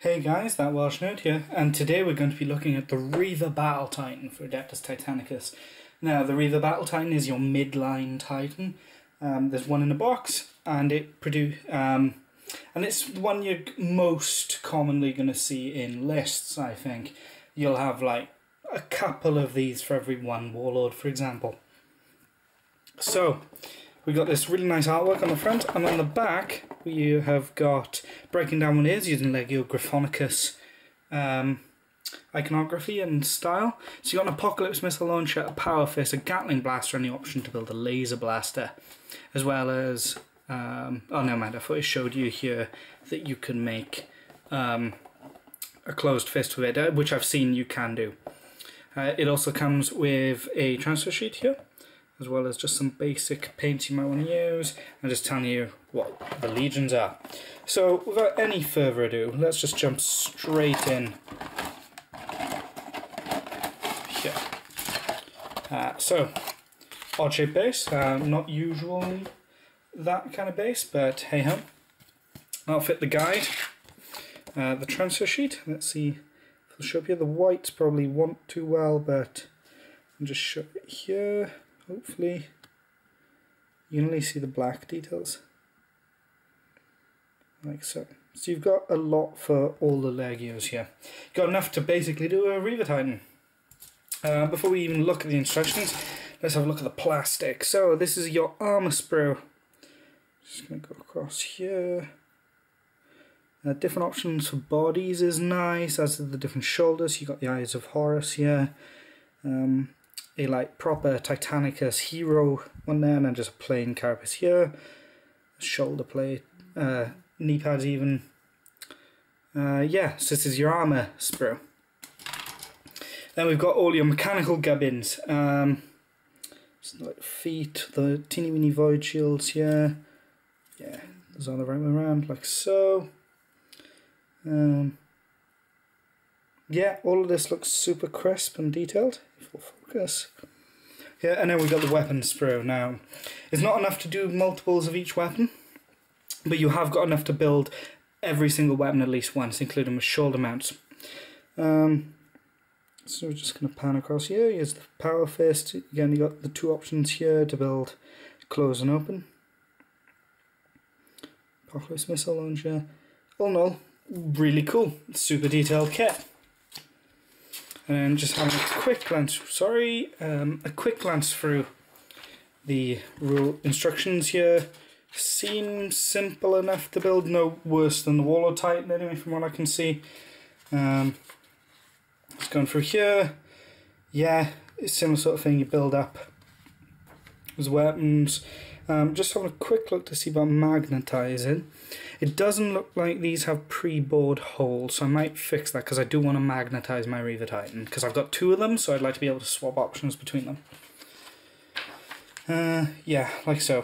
Hey guys, that Welsh nerd here, and today we're going to be looking at the Reaver Battle Titan for Adeptus Titanicus. Now, the Reaver Battle Titan is your midline Titan. There's one in a box, and and it's the one you're most commonly going to see in lists. I think you'll have like a couple of these for every one warlord, for example. So we got this really nice artwork on the front, and on the back we have got breaking down what it is using Legio Graphonicus iconography and style. So you got an Apocalypse missile launcher, a Power Fist, a Gatling blaster, and the option to build a laser blaster, as well as oh no mind, I thought I showed you here that you can make a closed fist with it, which I've seen you can do. It also comes with a transfer sheet here, as well as just some basic paints you might want to use, and just telling you what the legions are. So without any further ado, let's just jump straight in here. So, odd shaped base, not usually that kind of base, but hey ho. I'll fit the guide, the transfer sheet. Let's see if it'll show up here. The whites probably won't too well, but I'll just show it here. Hopefully you can only see the black details, like so. So you've got a lot for all the Legios here. You've got enough to basically do a Reaver Titan. Before we even look at the instructions, let's have a look at the plastic. So this is your armor sprue. Just going to go across here. Different options for bodies is nice, as are the different shoulders. You've got the Eyes of Horus here. A like proper Titanicus hero one there, and then just a plain carapace here, shoulder plate, knee pads even. Yeah, so this is your armour sprue. Then we've got all your mechanical gubbins. Like feet, the teeny weeny void shields here. Yeah, those are the right way around, like so. Yeah, all of this looks super crisp and detailed. Full focus. Yeah, and then we've got the weapon sprue. Now, it's not enough to do multiples of each weapon, but you have got enough to build every single weapon at least once, including with shoulder mounts. So we're just going to pan across here. Here's the Power Fist. Again, you got the two options here to build close and open. Apocalypse missile launcher. All in all, really cool, super detailed kit. And then just having a quick glance, a quick glance through the rule instructions here. Seems simple enough to build, no worse than the Warlord Titan anyway from what I can see. Just going through here, yeah, it's a similar sort of thing you build up as weapons. Just having a quick look to see about magnetizing. It doesn't look like these have pre-bored holes, so I might fix that because I do want to magnetize my Reaver Titan, because I've got two of them, so I'd like to be able to swap options between them. Yeah, like so.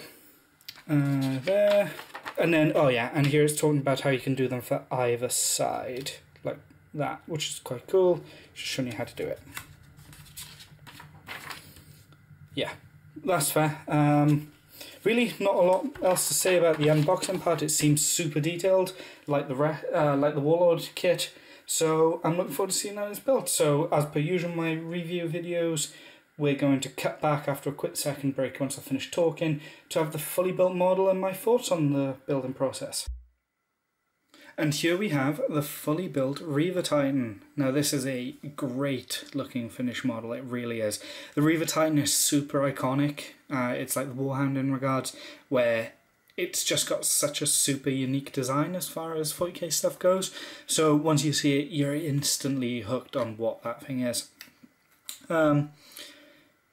There. And then, oh yeah, and here it's talking about how you can do them for either side, like that, which is quite cool. Just showing you how to do it. Yeah, that's fair. Really, not a lot else to say about the unboxing part. It seems super detailed, like the Warlord kit. So I'm looking forward to seeing how it's built. So as per usual, my review videos, we're going to cut back after a quick second break once I finish talking to have the fully built model and my thoughts on the building process. And here we have the fully built Reaver Titan. Now this is a great looking finished model, it really is. The Reaver Titan is super iconic. It's like the Warhound in regards, where it's just got such a super unique design as far as 40k stuff goes. So once you see it, you're instantly hooked on what that thing is. The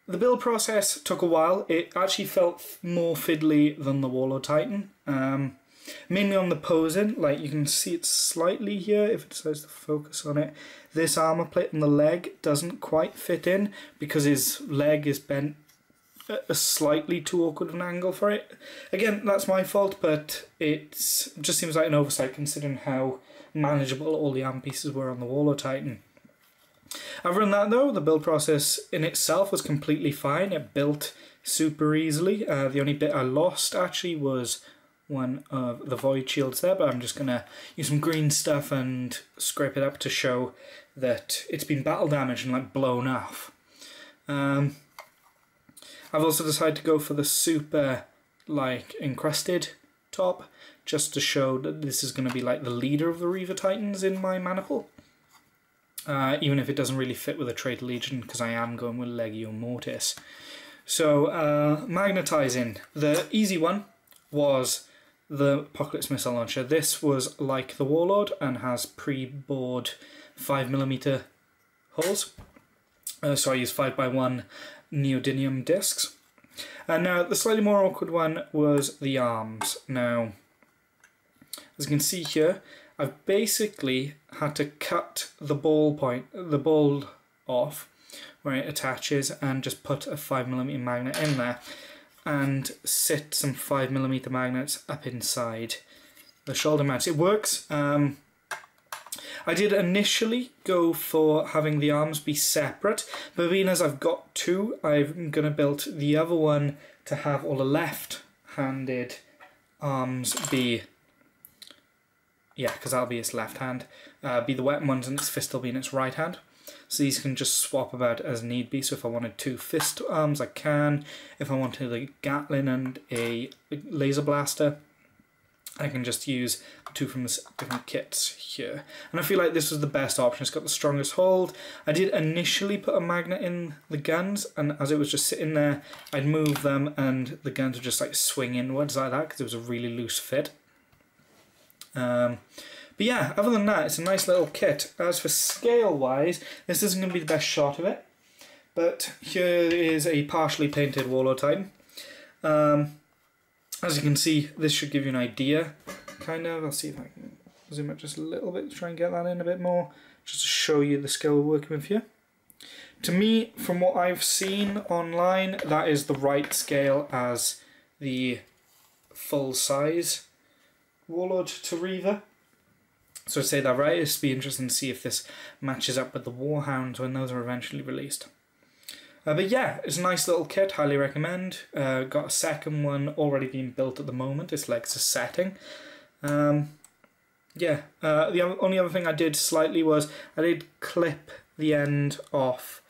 build process took a while. It actually felt more fiddly than the Warlord Titan. Mainly on the posing, like you can see it slightly here if it decides to focus on it. This armor plate on the leg doesn't quite fit in because his leg is bent at a slightly too awkward an angle for it. Again, that's my fault, but it just seems like an oversight considering how manageable all the arm pieces were on the Warlord Titan. Other than that though, the build process in itself was completely fine. It built super easily. The only bit I lost actually was one of the void shields there, but I'm just going to use some green stuff and scrape it up to show that it's been battle damaged and like blown off. I've also decided to go for the super like encrusted top, just to show that this is going to be like the leader of the Reaver Titans in my maniple. Even if it doesn't really fit with a Traitor Legion, because I am going with Legio Mortis. So, magnetizing. The easy one was the Apocalypse Missile Launcher. This was like the Warlord and has pre-bored 5mm holes. So I used 5x1 neodymium discs. And now the slightly more awkward one was the arms. Now, as you can see here, I've basically had to cut the ball off where it attaches and just put a 5mm magnet in there and sit some 5mm magnets up inside the shoulder mounts. It works. I did initially go for having the arms be separate, but being as I've got two, I'm going to build the other one to have all the left-handed arms be, yeah, because that'll be its left hand, be the weapon ones and its fist will be in its right hand. So these can just swap about as need be. So if I wanted two fist arms, I can. If I wanted a Gatling and a laser blaster, I can just use two from the different kits here. And I feel like this was the best option. It's got the strongest hold. I did initially put a magnet in the guns, and as it was just sitting there, I'd move them and the guns would just like swing inwards like that because it was a really loose fit. But yeah, other than that, it's a nice little kit. As for scale-wise, this isn't going to be the best shot of it. But here is a partially painted Warlord Titan. As you can see, this should give you an idea, kind of. I'll see if I can zoom up just a little bit to try and get that in a bit more, just to show you the scale we're working with here. To me, from what I've seen online, that is the right scale as the full-size Warlord to Reaver. So I'd say that right. It'd be interesting to see if this matches up with the Warhounds when those are eventually released. But yeah, it's a nice little kit, highly recommend. Got a second one already being built at the moment. It's like it's a setting. Yeah, the only other thing I did slightly was I did clip the end off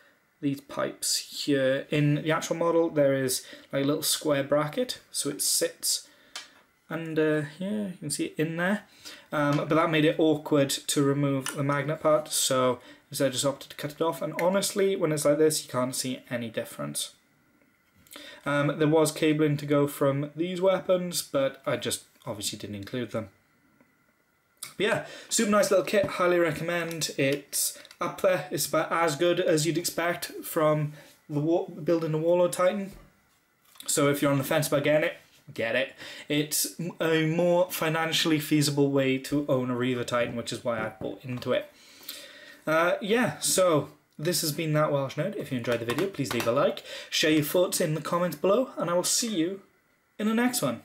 these pipes here. In the actual model, there is like a little square bracket, so it sits under here. You can see it in there. But that made it awkward to remove the magnet part, so I just opted to cut it off. And honestly, when it's like this, you can't see any difference. There was cabling to go from these weapons, but I just obviously didn't include them. But yeah, super nice little kit, highly recommend. It's up there. It's about as good as you'd expect from the building the Warlord Titan. So if you're on the fence about getting it, get it. It's a more financially feasible way to own a Reaver Titan, which is why I bought into it. Yeah, so this has been That Welsh Nerd. If you enjoyed the video, please leave a like, share your thoughts in the comments below, and I will see you in the next one.